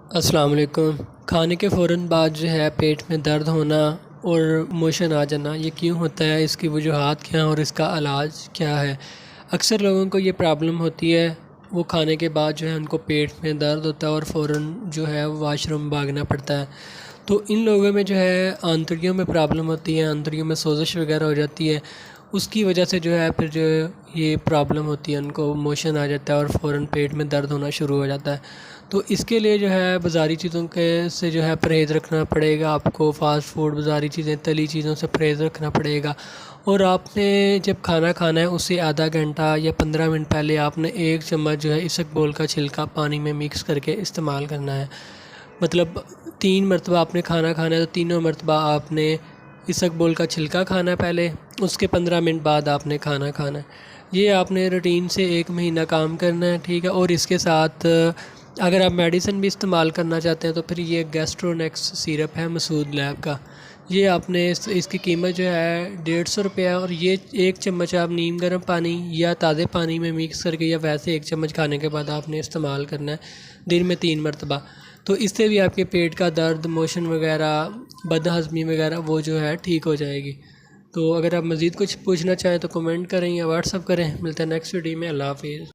अस्सलाम वालेकुम। खाने के फ़ौरन बाद जो है पेट में दर्द होना और मोशन आ जाना, ये क्यों होता है, इसकी वजूहात क्या हैं और इसका इलाज क्या है। अक्सर लोगों को ये प्रॉब्लम होती है, वो खाने के बाद जो है उनको पेट में दर्द होता है और फ़ौरन जो है वाशरूम भागना पड़ता है। तो इन लोगों में जो है आंतड़ियों में प्रॉब्लम होती है, आंतड़ियों में सोजिश वगैरह हो जाती है। उसकी वजह से जो है फिर जो ये प्रॉब्लम होती है, उनको मोशन आ जाता है और फ़ौरन पेट में दर्द होना शुरू हो जाता है। तो इसके लिए जो है बाज़ारी चीज़ों के से जो है परहेज़ रखना पड़ेगा आपको। फ़ास्ट फूड, बाज़ारी चीज़ें, तली चीज़ों से परहेज़ रखना पड़ेगा। और आपने जब खाना खाना है उससे आधा घंटा या 15 मिनट पहले आपने 1 चम्मच जो है इसबगोल का छिलका पानी में मिक्स करके इस्तेमाल करना है। मतलब 3 मरतबा आपने खाना खाना है तो तीनों मरतबा आपने इसबगोल का छिलका खाना है पहले, उसके 15 मिनट बाद आपने खाना खाना है। ये आपने रूटीन से 1 महीना काम करना है, ठीक है। और इसके साथ अगर आप मेडिसिन भी इस्तेमाल करना चाहते हैं तो फिर ये गैस्ट्रोनेक्स सिरप है मसूद लैब का। ये आपने इसकी कीमत जो है 150 रुपये है। और ये 1 चम्मच आप नीम गर्म पानी या ताज़े पानी में मिक्स करके या वैसे 1 चम्मच खाने के बाद आपने इस्तेमाल करना है दिन में 3 मरतबा। तो इससे भी आपके पेट का दर्द, मोशन वगैरह, बदहज़मी वगैरह वो जो है ठीक हो जाएगी। तो अगर आप मज़ीद कुछ पूछना चाहें तो कमेंट करें या व्हाट्सअप करें। मिलते हैं नेक्स्ट वीडियो में। अल्लाह हाफ़िज़।